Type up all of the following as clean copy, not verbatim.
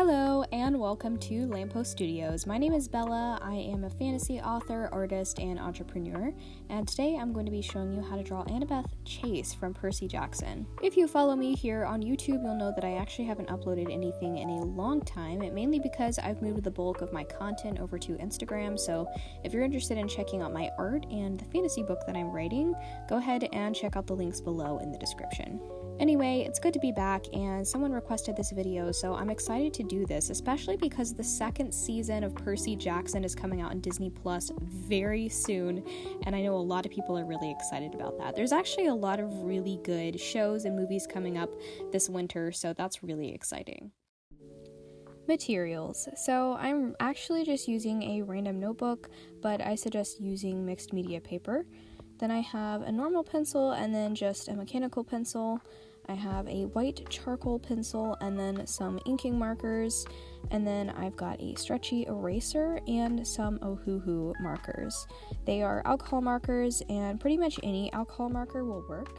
Hello and welcome to Lamppost Studios. My name is Bella. I am a fantasy author, artist, and entrepreneur, and today I'm going to be showing you how to draw Annabeth Chase from Percy Jackson. If you follow me here on YouTube, you'll know that I actually haven't uploaded anything in a long time, mainly because I've moved the bulk of my content over to Instagram, so if you're interested in checking out my art and the fantasy book that I'm writing, go ahead and check out the links below in the description. Anyway, it's good to be back, and someone requested this video, so I'm excited to do this, especially because the second season of Percy Jackson is coming out on Disney Plus very soon, and I know a lot of people are really excited about that. There's actually a lot of really good shows and movies coming up this winter, so that's really exciting. Materials. So I'm actually just using a random notebook, but I suggest using mixed media paper. Then I have a normal pencil and then just a mechanical pencil. I have a white charcoal pencil and then some inking markers. And then I've got a stretchy eraser and some Ohuhu markers. They are alcohol markers, and pretty much any alcohol marker will work.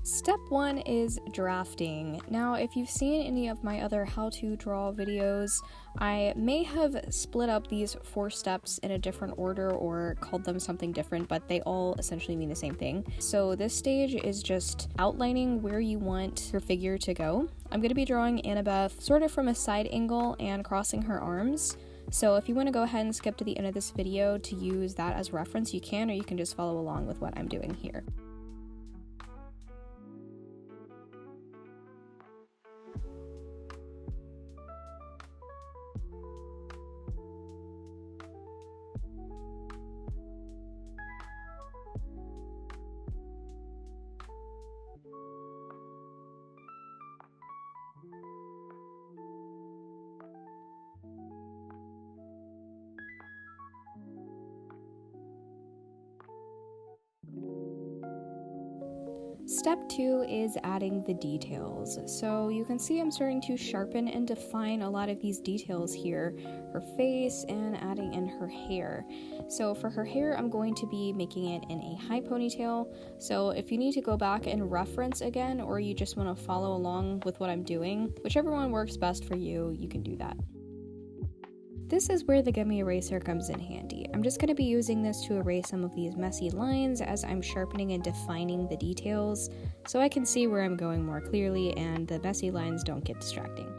Step 1 is drafting. Now, if you've seen any of my other how to draw videos, I may have split up these 4 steps in a different order or called them something different, but they all essentially mean the same thing. So this stage is just outlining where you want your figure to go. I'm going to be drawing Annabeth sort of from a side angle and crossing her arms. So if you want to go ahead and skip to the end of this video to use that as reference, you can, or you can just follow along with what I'm doing here. Step 2 is adding the details. So you can see I'm starting to sharpen and define a lot of these details here. Her face and adding in her hair. So for her hair, I'm going to be making it in a high ponytail. So if you need to go back and reference again, or you just want to follow along with what I'm doing, whichever one works best for you, you can do that. This is where the gummy eraser comes in handy. I'm just going to be using this to erase some of these messy lines as I'm sharpening and defining the details, so I can see where I'm going more clearly and the messy lines don't get distracting.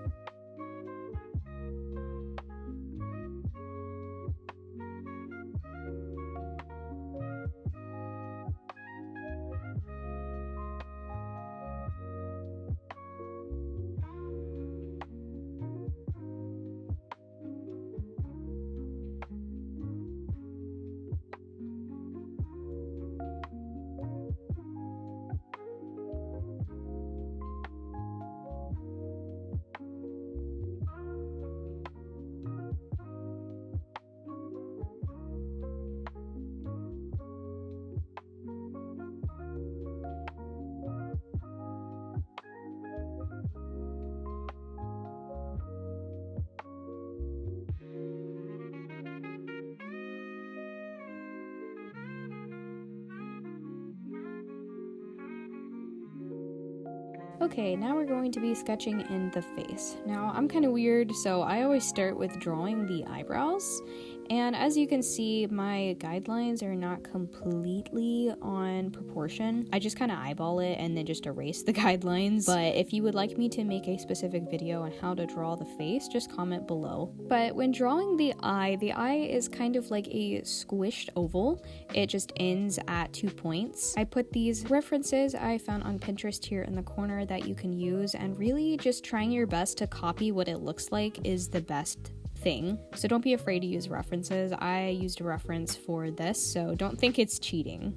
Okay, now we're going to be sketching in the face. Now, I'm kind of weird, so I always start with drawing the eyebrows. And as you can see, my guidelines are not completely on proportion. I just kind of eyeball it and then just erase the guidelines. But if you would like me to make a specific video on how to draw the face, just comment below. But when drawing the eye is kind of like a squished oval. It just ends at 2 points. I put these references I found on Pinterest here in the corner that you can use, and really just trying your best to copy what it looks like is the best thing. So don't be afraid to use references. I used a reference for this, so don't think it's cheating.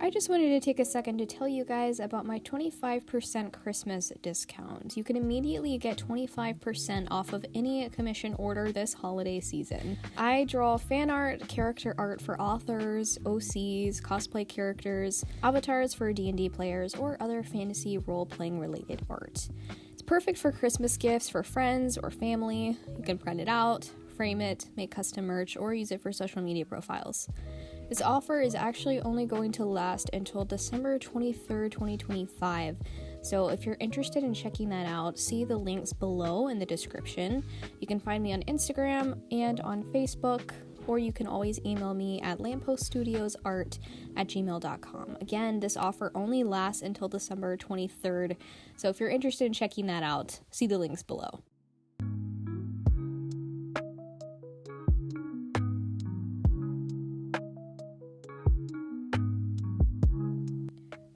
I just wanted to take a second to tell you guys about my 25% Christmas discount. You can immediately get 25% off of any commission order this holiday season. I draw fan art, character art for authors, OCs, cosplay characters, avatars for D&D players, or other fantasy role-playing related art. It's perfect for Christmas gifts for friends or family. You can print it out, frame it, make custom merch, or use it for social media profiles. This offer is actually only going to last until December 23rd, 2025, so if you're interested in checking that out, see the links below in the description. You can find me on Instagram and on Facebook, or you can always email me at lampoststudiosart@gmail.com. Again, this offer only lasts until December 23rd, so if you're interested in checking that out, see the links below.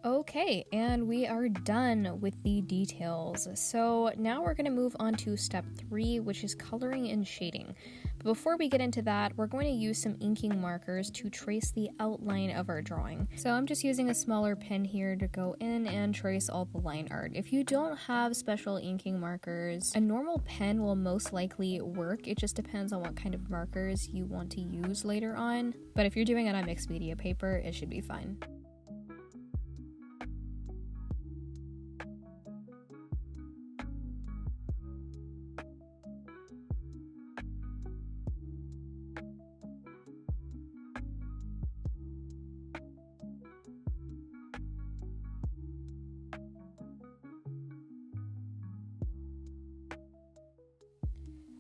Okay, and we are done with the details. So now we're going to move on to step 3, which is coloring and shading. But before we get into that, we're going to use some inking markers to trace the outline of our drawing. So I'm just using a smaller pen here to go in and trace all the line art. If you don't have special inking markers, a normal pen will most likely work. It just depends on what kind of markers you want to use later on. But if you're doing it on mixed media paper, it should be fine.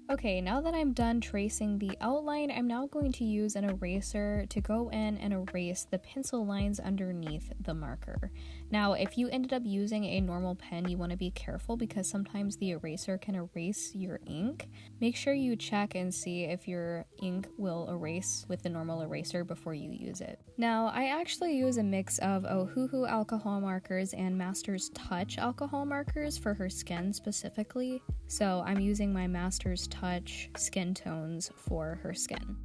Okay, now that I'm done tracing the outline, I'm now going to use an eraser to go in and erase the pencil lines underneath the marker. Now, if you ended up using a normal pen, you want to be careful because sometimes the eraser can erase your ink. Make sure you check and see if your ink will erase with the normal eraser before you use it. Now, I actually use a mix of Ohuhu alcohol markers and Master's Touch alcohol markers for her skin specifically. So I'm using my Master's Touch skin tones for her skin.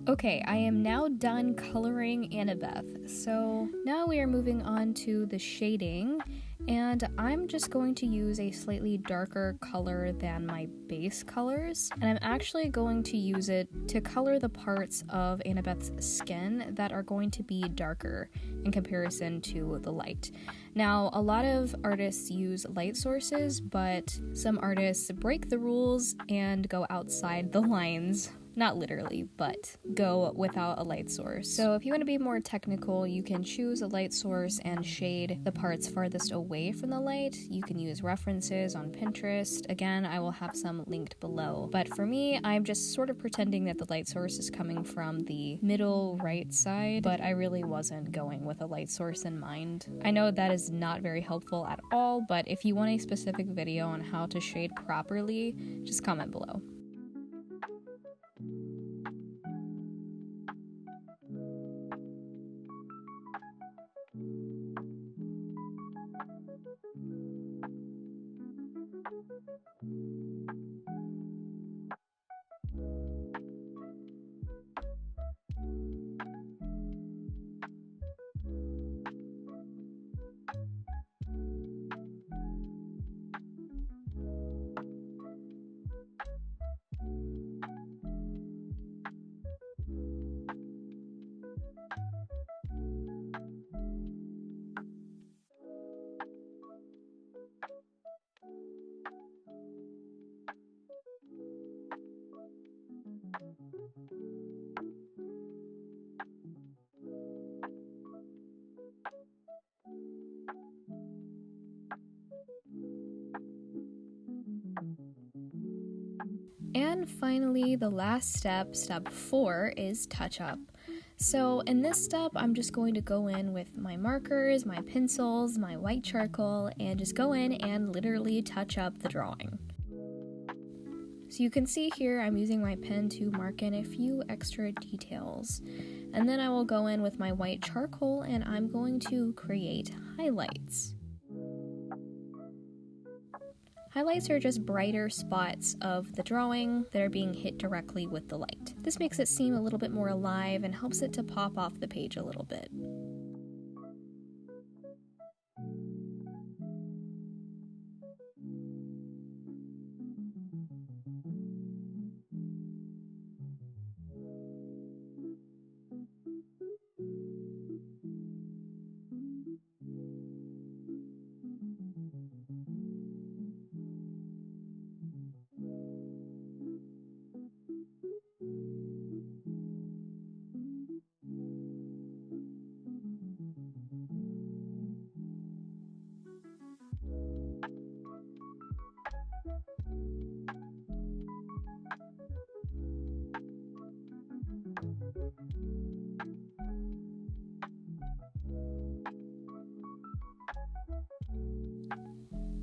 Okay, I am now done coloring Annabeth, so now we are moving on to the shading, and I'm just going to use a slightly darker color than my base colors, and I'm actually going to use it to color the parts of Annabeth's skin that are going to be darker in comparison to the light. Now, a lot of artists use light sources, but some artists break the rules and go outside the lines. Not literally, but go without a light source. So if you want to be more technical, you can choose a light source and shade the parts farthest away from the light. You can use references on Pinterest. Again, I will have some linked below. But for me, I'm just sort of pretending that the light source is coming from the middle right side, but I really wasn't going with a light source in mind. I know that is not very helpful at all, but if you want a specific video on how to shade properly, just comment below. And finally, the last step, step 4, is touch up. So in this step, I'm just going to go in with my markers, my pencils, my white charcoal, and just go in and literally touch up the drawing. So you can see here, I'm using my pen to mark in a few extra details. And then I will go in with my white charcoal and I'm going to create highlights. Highlights are just brighter spots of the drawing that are being hit directly with the light. This makes it seem a little bit more alive and helps it to pop off the page a little bit.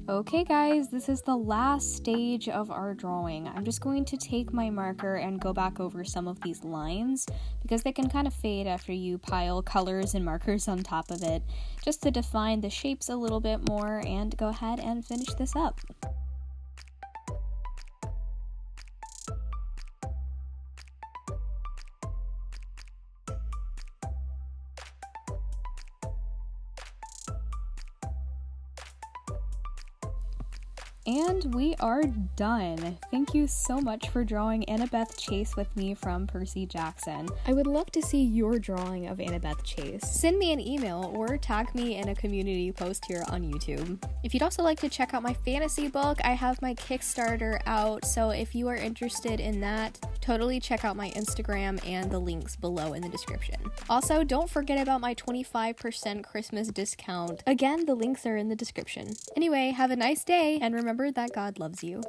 Okay guys, this is the last stage of our drawing. I'm just going to take my marker and go back over some of these lines because they can kind of fade after you pile colors and markers on top of it, just to define the shapes a little bit more and go ahead and finish this up. And we are done. Thank you so much for drawing Annabeth Chase with me from Percy Jackson. I would love to see your drawing of Annabeth Chase. Send me an email or tag me in a community post here on YouTube. If you'd also like to check out my fantasy book, I have my Kickstarter out, so if you are interested in that, totally check out my Instagram and the links below in the description. Also, don't forget about my 25% Christmas discount. Again, the links are in the description. Anyway, have a nice day, and remember that God loves you.